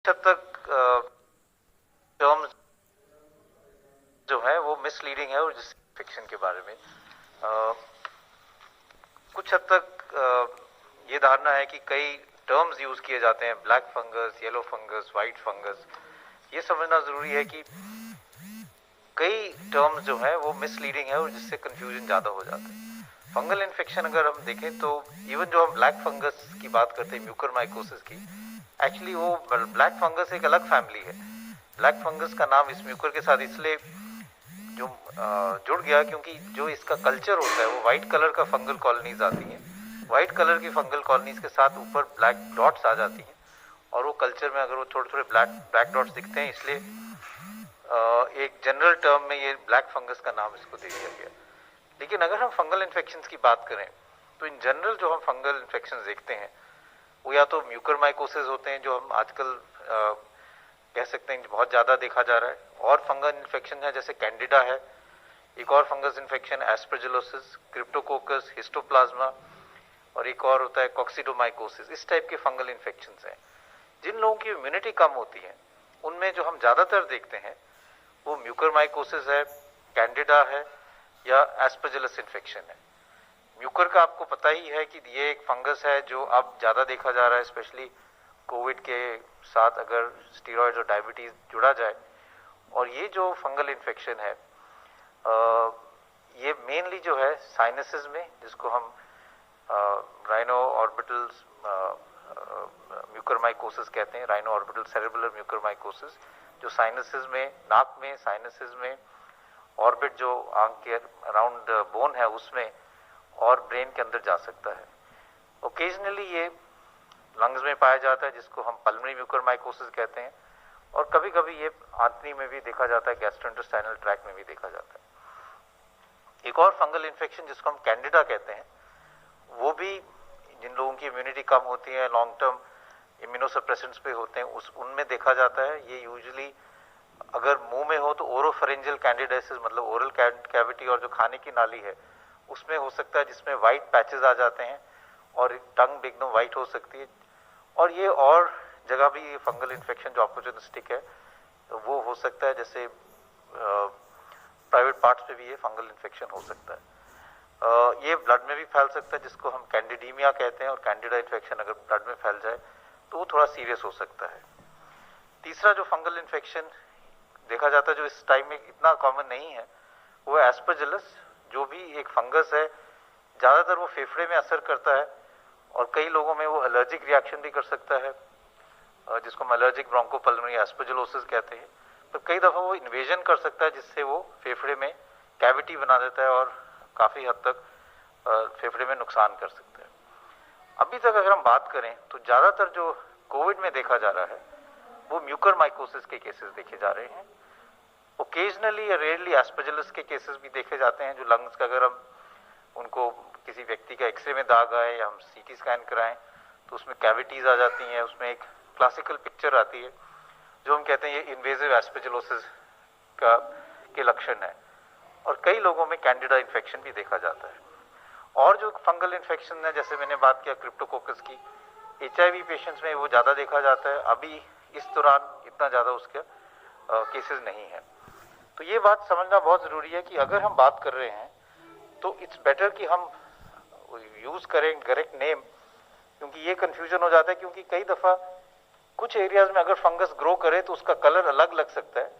हद तक टर्म्स जो है वो मिसलीडिंग है और जिस फिक्शन के बारे में कुछ हद तक ये धारणा है कि कई टर्म्स यूज किए जाते हैं, black fungus, yellow fungus, white fungus. ये समझना जरूरी है कि कई टर्म्स जो है वो मिसलीडिंग है और जिससे कंफ्यूजन ज्यादा हो जाता है। फंगल इन्फेक्शन अगर हम देखें तो इवन जो हम ब्लैक फंगस की बात करते हैं, म्यूकरमाइकोसिस की, एक्चुअली वो ब्लैक फंगस एक अलग फैमिली है। ब्लैक फंगस का नाम इस म्यूकर के साथ इसलिए जो जुड़ गया क्योंकि जो इसका कल्चर होता है वो व्हाइट कलर का फंगल कॉलोनीज आती हैं। व्हाइट कलर की फंगल कॉलोनीज के साथ ऊपर ब्लैक डॉट्स आ जाती हैं और वो कल्चर में अगर वो थोड़े थोड़े ब्लैक डॉट्स दिखते हैं, इसलिए एक जनरल टर्म में ये ब्लैक फंगस का नाम इसको दे दिया गया। लेकिन अगर हम फंगल इन्फेक्शंस की बात करें तो इन जनरल जो हम फंगल इन्फेक्शंस देखते हैं वो या तो म्यूकरमाइकोसिस होते हैं, जो हम आजकल कह सकते हैं बहुत ज़्यादा देखा जा रहा है, और फंगल इन्फेक्शन है जैसे कैंडिडा है, एक और fungus infection aspergillosis, Cryptococcus, histoplasma, और एक और होता है कॉक्सिडोमाइकोसिस। इस टाइप के फंगल इन्फेक्शंस हैं। जिन लोगों की इम्यूनिटी कम होती है उनमें जो हम ज़्यादातर देखते हैं वो म्यूकरमाइकोसिस है, कैंडिडा है या एस्परजिलस इन्फेक्शन है। म्यूकर का आपको पता ही है कि ये एक फंगस है जो अब ज़्यादा देखा जा रहा है, स्पेशली कोविड के साथ अगर स्टीरॉयड्स और डायबिटीज जुड़ा जाए। और ये जो फंगल इन्फेक्शन है ये मेनली जो है साइनसेस में, जिसको हम राइनो ऑर्बिटल्स म्यूकरमाइकोसिस कहते हैं, राइनो ऑर्बिटल सेरेब्रल म्यूकरमाइकोसिस, जो साइनसेस में, नाक में, साइनसेस में, ऑर्बिट जो आंख के अराउंड बोन है उसमें और ब्रेन के अंदर जा सकता है। ओकेजनली ये लंग्स में पाया जाता है जिसको हम पल्मोनरी म्यूकरमाइकोसिस कहते हैं, और कभी कभी ये आंतड़ी में भी देखा जाता है, गैस्ट्रोइंटेस्टाइनल ट्रैक्ट में भी देखा जाता है। एक और फंगल इन्फेक्शन जिसको हम कैंडिडा कहते हैं, वो भी जिन लोगों की इम्यूनिटी कम होती है, लॉन्ग टर्म इम्यूनोसप्रेसेंट्स पे होते हैं, उनमें देखा जाता है। ये यूजुअली अगर मुंह में हो तो ओरोफेरेंजियल कैंडिडाइसिस, मतलब ओरल कैविटी और जो खाने की नाली है उसमें हो सकता है, जिसमें वाइट पैचेस आ जाते हैं और टंग एकदम वाइट हो सकती है। और ये और जगह भी ये फंगल इन्फेक्शन जो अपॉर्चुनिस्टिक है तो वो हो सकता है, जैसे प्राइवेट पार्ट्स पे भी ये फंगल इन्फेक्शन हो सकता है। ये ब्लड में भी फैल सकता है जिसको हम कैंडिडीमिया कहते हैं, और कैंडिडा इन्फेक्शन अगर ब्लड में फैल जाए तो वो थोड़ा सीरियस हो सकता है। तीसरा जो फंगल इन्फेक्शन देखा जाता है जो इस टाइम में इतना कॉमन नहीं है वो है एस्परजिलस, जो भी एक फंगस है। ज़्यादातर वो फेफड़े में असर करता है और कई लोगों में वो एलर्जिक रिएक्शन भी कर सकता है, जिसको हम एलर्जिक ब्रोंकोपल्मोनरी एस्परजिलोसिस कहते हैं। तो कई दफ़ा वो इन्वेजन कर सकता है जिससे वो फेफड़े में कैविटी बना देता है और काफ़ी हद तक फेफड़े में नुकसान कर सकता है। अभी तक अगर हम बात करें तो ज़्यादातर जो कोविड में देखा जा रहा है वो म्यूकरमाइकोसिस के केसेस देखे जा रहे हैं। ओकेजनली या रेयरली एस्परजिलस के केसेस भी देखे जाते हैं, जो लंग्स का अगर हम उनको किसी व्यक्ति का एक्सरे में दाग आए या हम सीटी स्कैन कराएं तो उसमें कैविटीज आ जाती हैं, उसमें एक क्लासिकल पिक्चर आती है जो हम कहते हैं ये इन्वेजिव एस्परजिलोसिस का के लक्षण है। और कई लोगों में कैंडिडा इन्फेक्शन भी देखा जाता है। और जो फंगल इन्फेक्शन है, जैसे मैंने बात किया क्रिप्टोकोकस की, HIV पेशेंट्स में वो ज़्यादा देखा जाता है। अभी इस दौरान इतना ज़्यादा उसके केसेस नहीं है। तो ये बात समझना बहुत ज़रूरी है कि अगर हम बात कर रहे हैं तो इट्स बेटर कि हम यूज़ करें करेक्ट नेम, क्योंकि ये कन्फ्यूजन हो जाता है। क्योंकि कई दफ़ा कुछ एरियाज में अगर फंगस ग्रो करे तो उसका कलर अलग लग सकता है,